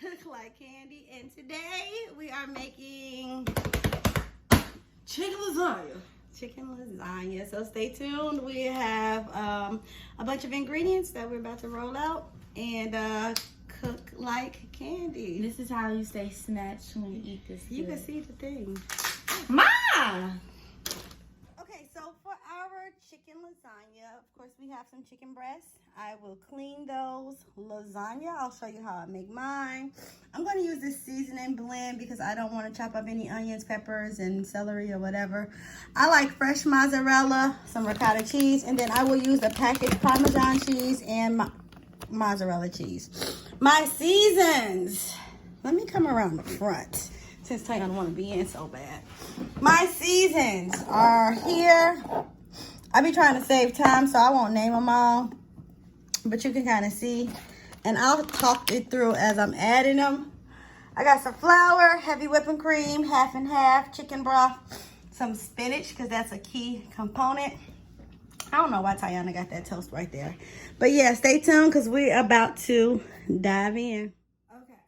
Cook like candy. And today we are making chicken lasagna. So stay tuned. We have a bunch of ingredients that we're about to roll out and cook like candy. This is how you stay snatched when you eat this. You can see the thing. Ma! Okay, so for our chicken lasagna, of course we have some chicken breasts. I will clean those lasagna. I'll show you how I make mine. I'm going to use this seasoning blend because I don't want to chop up any onions, peppers, and celery or whatever. I like fresh mozzarella, some ricotta cheese, and then I will use the packaged Parmesan cheese and mozzarella cheese. My seasons. Let me come around the front since I don't want to be in so bad. My seasons are here. I be trying to save time, so I won't name them all. But you can kind of see. And I'll talk it through as I'm adding them. I got some flour, heavy whipping cream, half and half, chicken broth, some spinach, because that's a key component. I don't know why Tiana got that toast right there. But yeah, stay tuned because we're about to dive in. Okay.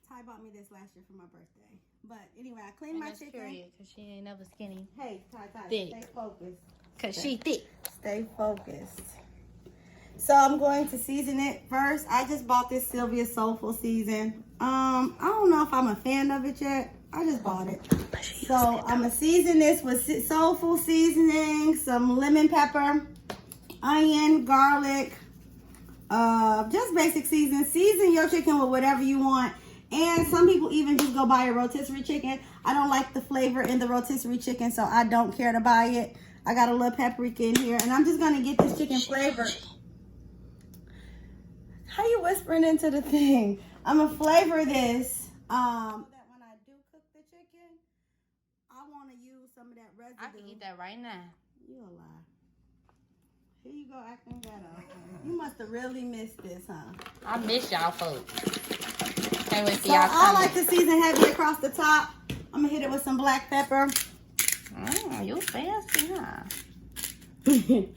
Ty bought me this last year for my birthday. But anyway, I cleaned my chicken. Period, because she ain't never skinny. Hey, Ty, Thick. stay focused. Because she thick. Stay focused. So I'm going to season it first. I just bought this Sylvia Soulful season. I don't know if I'm a fan of it yet. I just bought it. So I'm going to season this with soulful seasoning, some lemon pepper, onion, garlic, just basic seasoning. Season your chicken with whatever you want. And some people even just go buy a rotisserie chicken. I don't like the flavor in the rotisserie chicken, so I don't care to buy it. I got a little paprika in here, and I'm just going to get this chicken flavored. How you whispering into the thing? I'm going to flavor this. That when I do cook the chicken, I want to use some of that residue. I can eat that right now. You a lie. Here you go acting better. You must have really missed this, huh? I miss y'all folks. Can't wait for So y'all I like to season heavy across the top. I'm going to hit it with some black pepper. You fancy, huh?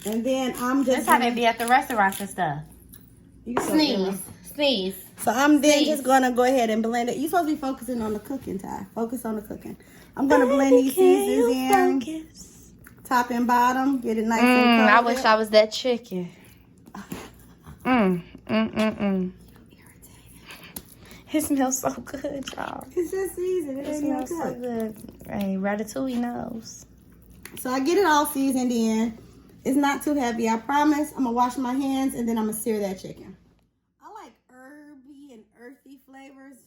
And then I'm just... That's how they be at the restaurants and stuff. Sneeze. So I'm then just going to go ahead and blend it. You're supposed to be focusing on the cooking, Ty. Focus on the cooking. I'm going to blend these seasons in. Focus. Top and bottom. Get it nice and coated. I wish I was that chicken. It smells so good, y'all. It's just seasoned. It smells so good. Hey, ratatouille knows. So I get it all seasoned in. It's not too heavy, I promise. I'm going to wash my hands and then I'm going to sear that chicken. I like herby and earthy flavors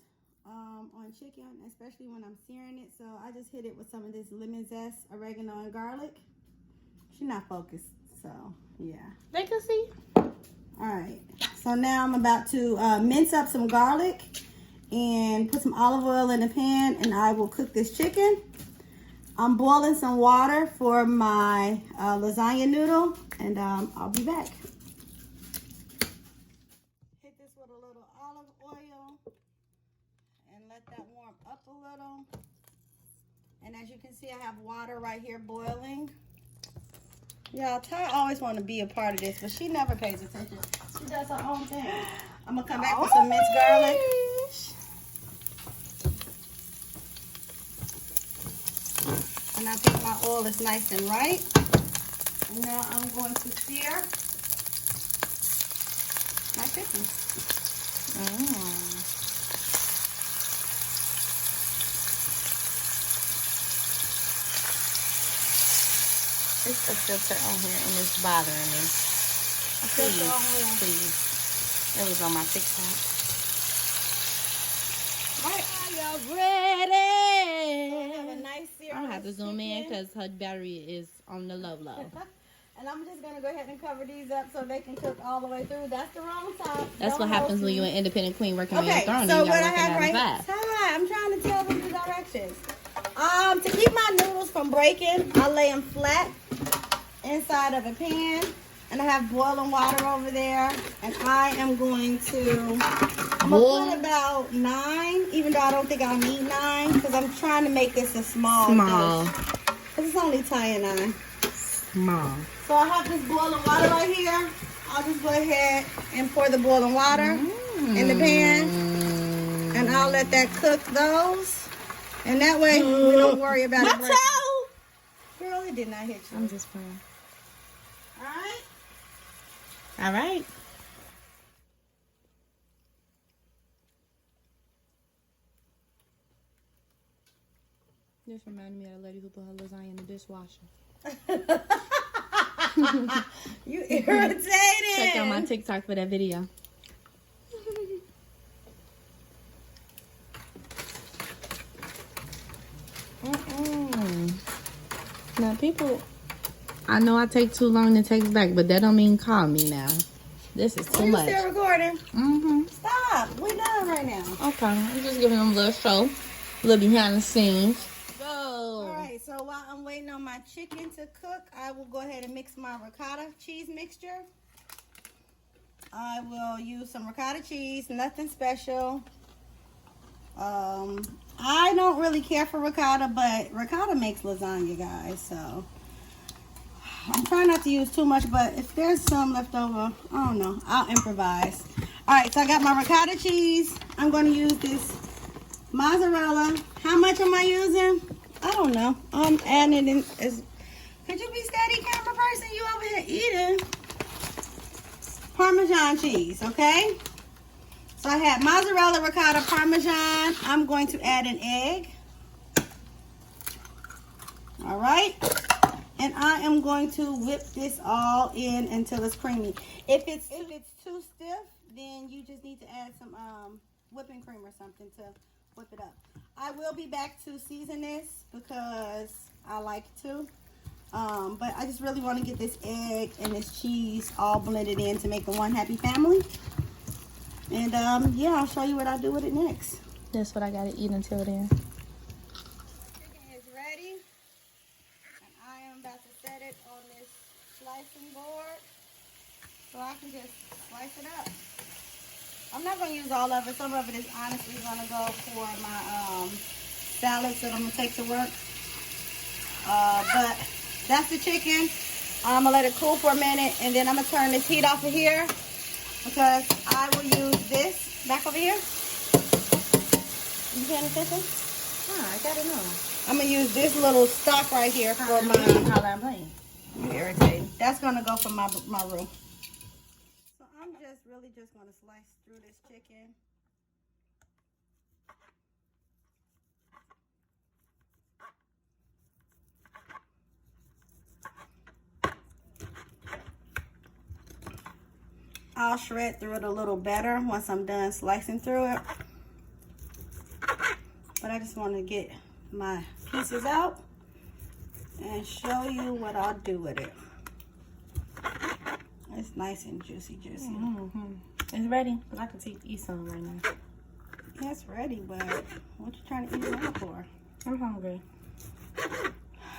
on chicken, especially when I'm searing it. So I just hit it with some of this lemon zest, oregano, and garlic. She's not focused, so yeah. They can see. All right. So now I'm about to mince up some garlic and put some olive oil in the pan, and I will cook this chicken. I'm boiling some water for my lasagna noodle, and I'll be back. Hit this with a little olive oil and let that warm up a little. And as you can see, I have water right here boiling. Yeah, Ty always want to be a part of this, but she never pays attention. She does her own thing. I'm going to come back with some minced garlic. And I think my oil is nice and right. And now I'm going to sear my chicken. It's a filter on here and it's bothering me. Please. It was on my TikTok. Right. Are y'all ready? Have a nice sear. I don't have to zoom in because her battery is on the low. And I'm just going to go ahead and cover these up so they can cook all the way through. That's the wrong side. That's what happens when you're an independent queen working on your throne. So and you what I gotta have right here, I'm trying to tell them the directions. To keep my noodles from breaking, I lay them flat inside of a pan. And I have boiling water over there. And I am going to, I'm going to put about 9, even though I don't think I'll need 9. Because I'm trying to make this a small dish. Because it's only Ty and I. Small. So I have this boiling water right here. I'll just go ahead and pour the boiling water in the pan. And I'll let that cook those. And that way we don't worry about it. Girl, it did not hit you. I'm just playing. Alright? All right. This reminded me of the lady who put her lasagna in the dishwasher. You irritated. Check out my TikTok for that video. Now, people, I know I take too long to text back, but that don't mean call me now. This is too much. You still recording? Mm-hmm. Stop. We're done right now. Okay, I'm just giving them a little show, a little behind the scenes. Go. All right, so while I'm waiting on my chicken to cook, I will go ahead and mix my ricotta cheese mixture. I will use some ricotta cheese, nothing special. I don't really care for ricotta, but ricotta makes lasagna, guys, so I'm trying not to use too much, but if there's some left over, I don't know, I'll improvise. All right, so I got my ricotta cheese. I'm going to use this mozzarella. How much am I using? I don't know. I'm adding it in. Could you be steady, camera person? You over here eating Parmesan cheese, okay? So I have mozzarella, ricotta, Parmesan. I'm going to add an egg. All right. And I am going to whip this all in until it's creamy. If it's too stiff, then you just need to add some whipping cream or something to whip it up. I will be back to season this because I like to. But I just really want to get this egg and this cheese all blended in to make the one happy family. And yeah, I'll show you what I do with it next. That's what I gotta eat until then. Chicken is ready. And I am about to set it on this slicing board so I can just slice it up. I'm not going to use all of it. Some of it is honestly going to go for my salads that I'm going to take to work. But that's the chicken. I'm going to let it cool for a minute, and then I'm going to turn this heat off of here because I will use this back over here. You paying attention? I gotta know. I'm going to use this little stock right here for my... How I'm playing. You irritating. That's going to go for my roux. So I'm really just going to slice through this chicken. I'll shred through it a little better once I'm done slicing through it. But I just want to get my pieces out and show you what I'll do with it. It's nice and juicy. It's ready, but I can eat some right now. Yeah, it's ready, but what you trying to eat it now for? I'm hungry.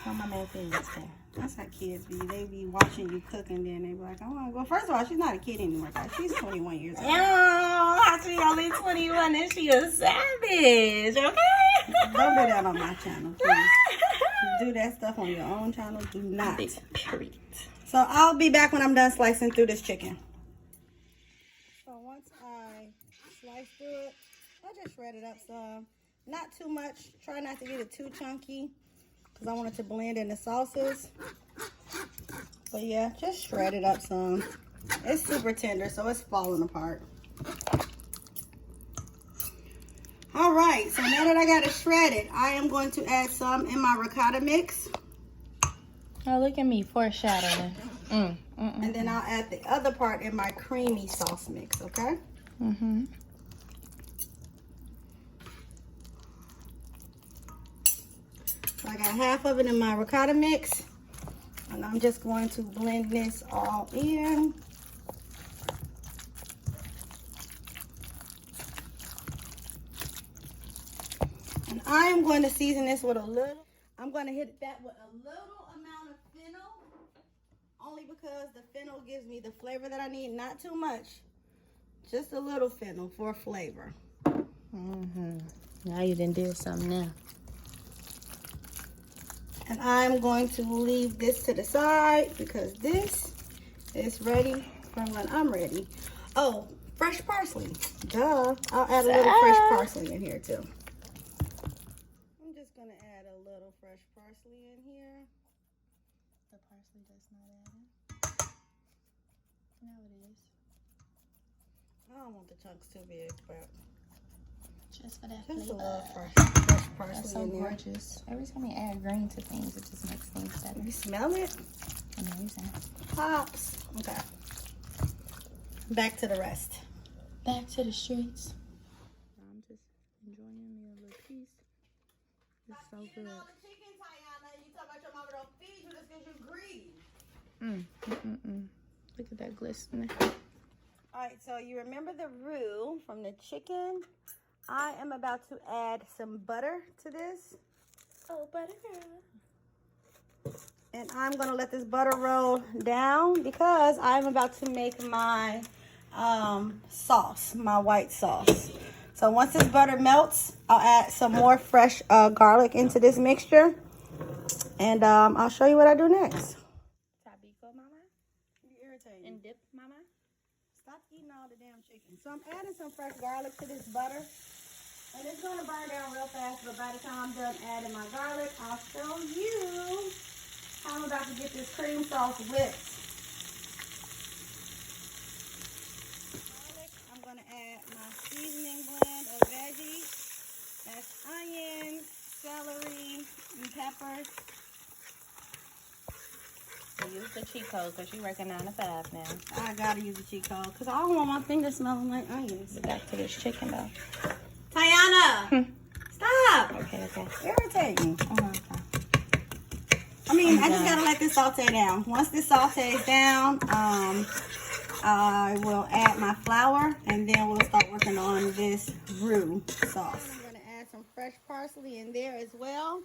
All my man things there. That's how kids be. They be watching you cook and then they be like, I want to go. First of all, she's not a kid anymore, guys. She's 21 years old. Oh, she only 21 and she a savage, okay? Don't do that on my channel, please. Do that stuff on your own channel. Do not. Period. So I'll be back when I'm done slicing through this chicken. So once I slice through it, I just shred it up some. Not too much. Try not to get it too chunky because I want it to blend in the sauces. But yeah, just shred it up some. It's super tender, so it's falling apart. All right, so now that I got it shredded, I am going to add some in my ricotta mix. Oh, look at me foreshadowing. And then I'll add the other part in my creamy sauce mix, okay? So I got half of it in my ricotta mix. And I'm just going to blend this all in. And I am going to season this with a little. I'm going to hit that with a little amount of fennel. Only because the fennel gives me the flavor that I need. Not too much. Just a little fennel for flavor. Now you done did something now. And I'm going to leave this to the side because this is ready from when I'm ready. Oh, fresh parsley. Duh. I'll add a little fresh parsley in here too. I'm just gonna add a little fresh parsley in here. The parsley does not add in. No, it is. I don't want the chunks too big, but just for that just flavor. a little fresh parsley. That's so in there. gorgeous. Every time you add green to things, it just makes things better. You smell it? Amazing. Pops. Okay. Back to the rest. Back to the streets. I'm just enjoying me a little piece. It's so good. All the chicken, Tiana. You talk about your mama don't feed you just because you're greedy. Look at that glistening. All right, so you remember the roux from the chicken. I am about to add some butter to this. Oh, butter. And I'm going to let this butter roll down because I'm about to make my sauce, my white sauce. So once this butter melts, I'll add some more fresh garlic into this mixture. And I'll show you what I do next. Tabico, mama. You're irritating. And dip, mama. Stop eating all the damn chicken. So I'm adding some fresh garlic to this butter. And it's going to burn down real fast, but by the time I'm done adding my garlic, I'll show you how I'm about to get this cream sauce whipped. I'm going to add my seasoning blend of veggies. That's onion, celery, and peppers. Use the cheat code because you working 9 to 5 now. I got to use the cheat code because I don't want my fingers smelling like onions. Back to this chicken though. Tiana! Stop! Okay. Irritating. Okay. I mean, I just gotta let this saute down. Once this sautés down, I will add my flour and then we'll start working on this roux sauce. I'm gonna add some fresh parsley in there as well.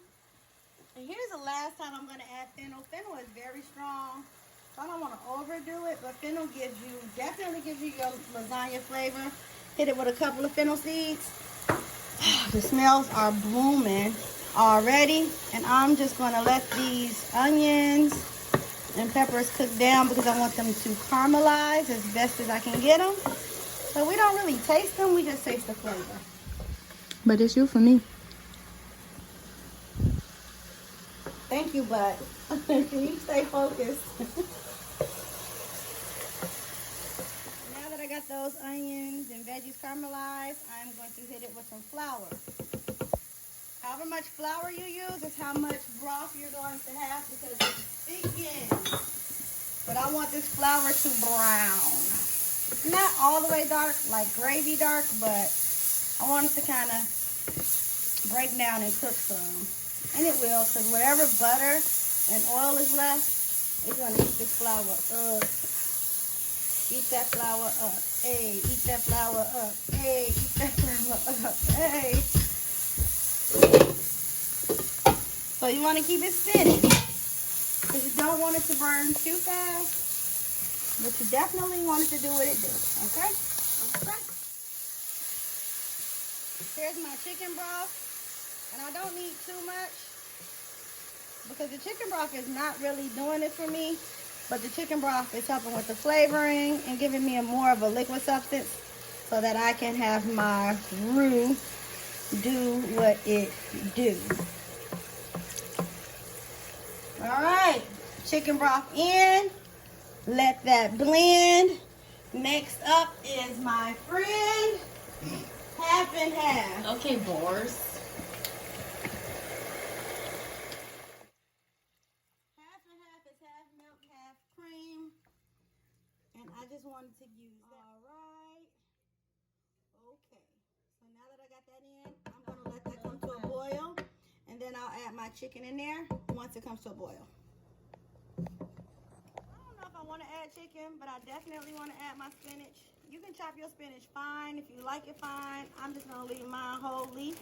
And here's the last time I'm gonna add fennel. Fennel is very strong, so I don't want to overdo it, but fennel definitely gives you your lasagna flavor. Hit it with a couple of fennel seeds. The smells are blooming already, and I'm just going to let these onions and peppers cook down because I want them to caramelize as best as I can get them. So we don't really taste them, we just taste the flavor. But it's you for me. Thank you, bud. Can you stay focused? Now that I got those onions and veggies caramelized, I'm going to hit it with some flour. However much flour you use is how much broth you're going to have because it's thickened. But I want this flour to brown. Not all the way dark, like gravy dark, but I want it to kind of break down and cook some. And it will, because whatever butter and oil is left, it's going to eat this flour up. Eat that flour up. Hey, eat that flour up. Hey, eat that flour up. Hey. So you want to keep it spinning. Because you don't want it to burn too fast. But you definitely want it to do what it do. Okay? Okay. Here's my chicken broth. And I don't need too much. Because the chicken broth is not really doing it for me. But the chicken broth is helping with the flavoring and giving me more of a liquid substance so that I can have my roux do what it do. All right, chicken broth in. Let that blend. Next up is my friend, half and half. Okay, Boris. I just wanted to use that. All right. Okay. So now that I got that in, I'm going to let that come to a boil. And then I'll add my chicken in there once it comes to a boil. I don't know if I want to add chicken, but I definitely want to add my spinach. You can chop your spinach fine. If you like it fine, I'm just going to leave mine whole leaf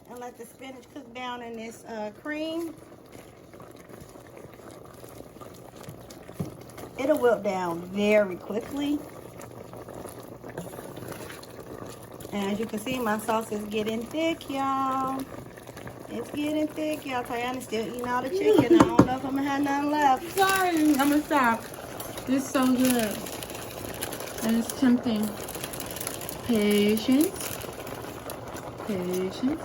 and let the spinach cook down in this cream. It'll wilt down very quickly. And as you can see, my sauce is getting thick, y'all. It's getting thick, y'all. Tiana's still eating all the chicken. I don't know if I'm gonna have nothing left. Sorry, I'm gonna stop. This is so good. And it's tempting. Patience. Patience.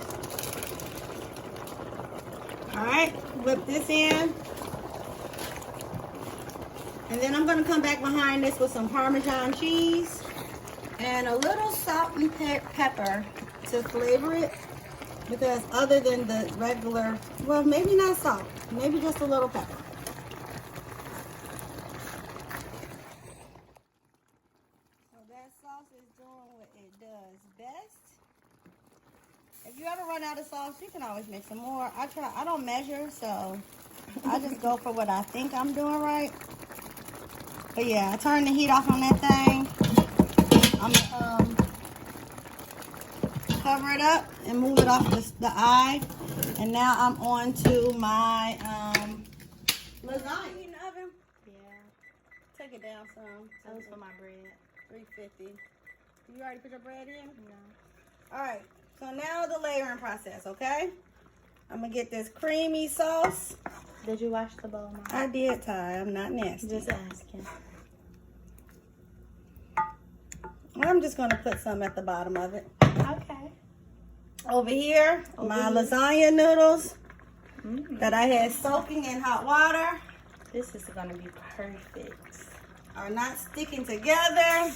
Alright, whip this in. And then I'm going to come back behind this with some Parmesan cheese and a little salt and pepper to flavor it. Because other than the regular, well, maybe not salt, maybe just a little pepper. So that sauce is doing what it does best. If you ever run out of sauce, you can always make some more. I don't measure, so I just go for what I think I'm doing right. But yeah, I turn the heat off on that thing. I'm cover it up and move it off the eye. And now I'm on to my lasagna. In the oven? Yeah. Take it down some. That was for my bread. 350. You already put your bread in? No. Alright, so now the layering process, okay? I'm going to get this creamy sauce. Did you wash the bowl, Mom? I did, Ty. I'm not nasty. Just asking. I'm just going to put some at the bottom of it. Okay. Over here, my lasagna noodles that I had soaking in hot water. This is going to be perfect. Are not sticking together.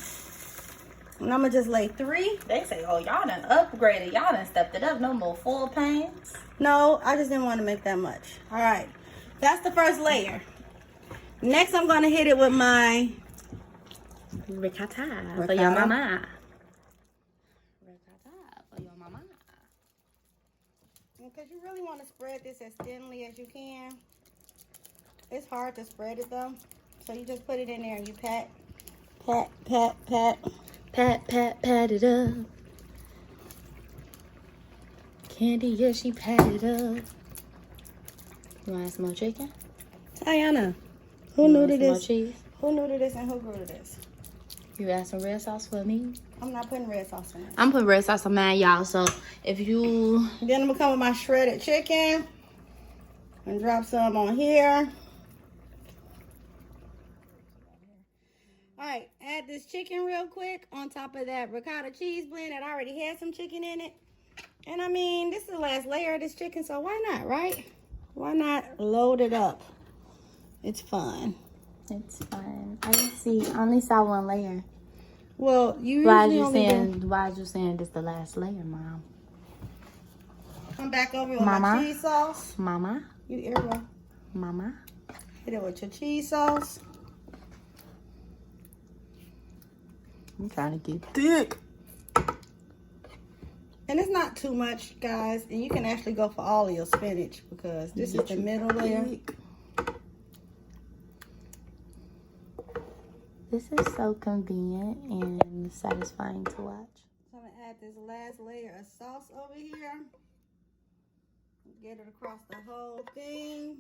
And I'm going to just lay 3. They say, oh, y'all done upgraded. Y'all done stepped it up. No more full pans. No, I just didn't want to make that much. All right. That's the first layer. Next, I'm going to hit it with my ricotta for your mama. Ricotta for your mama. Because you really want to spread this as thinly as you can. It's hard to spread it though. So you just put it in there and you pat it up. Candy, yeah, she patted up. You want some more chicken? Tiana, who knew to More this? cheese? Who knew to this and who grew to this? You add some red sauce for me? I'm not putting red sauce in it. I'm putting red sauce on mine, y'all. So if you... Then I'm going to come with my shredded chicken and drop some on here. Alright, add this chicken real quick on top of that ricotta cheese blend that already had some chicken in it. And I mean, this is the last layer of this chicken, so why not, right? Why not load it up? It's fun. It's fun. I didn't see. I only saw one layer. Well, you Why usually you only saying? Why you saying this the last layer, Mom? come back over with Mama? my cheese sauce. Mama, You earwell. Mama. Hit it with your cheese sauce. I'm trying to get thick. And it's not too much, guys. And you can actually go for all of your spinach because this is the middle layer. This is so convenient and satisfying to watch. So I'm going to add this last layer of sauce over here. Get it across the whole thing.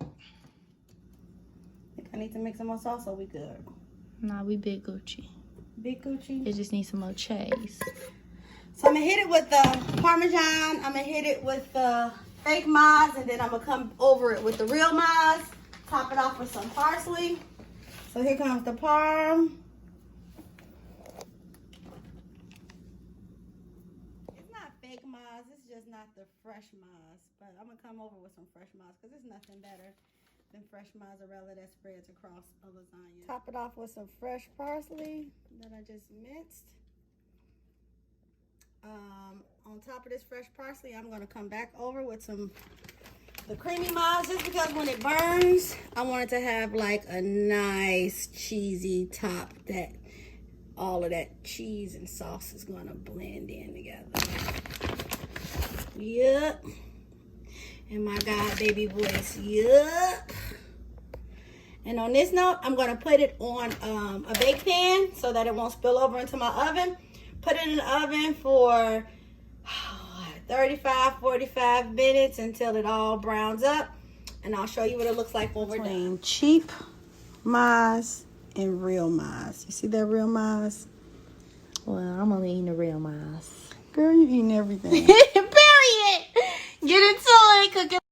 I think I need to make some more sauce, so we good. Nah, we big Gucci. Big Gucci. It just needs some more cheese. So I'm going to hit it with the Parmesan. I'm going to hit it with the fake mozz. And then I'm going to come over it with the real mozz. Top it off with some parsley. So here comes the parm. It's not fake mozz. It's just not the fresh mozz. But I'm going to come over with some fresh mozz because there's nothing better than fresh mozzarella that spreads across a lasagna. Top it off with some fresh parsley that I just minced. On top of this fresh parsley, I'm going to come back over with the creamy mozz, just because when it burns, I want it to have like a nice cheesy top that all of that cheese and sauce is going to blend in together. Yup. And my God, baby voice, yup. And on this note, I'm going to put it on a bake pan so that it won't spill over into my oven. Put it in the oven for 35-45 minutes until it all browns up. And I'll show you what it looks like when we're done. Cheap mozz and real mozz. You see that real mozz? Well, I'm only eating the real mozz. Girl, you eating everything. Period. Get into it. Cook it.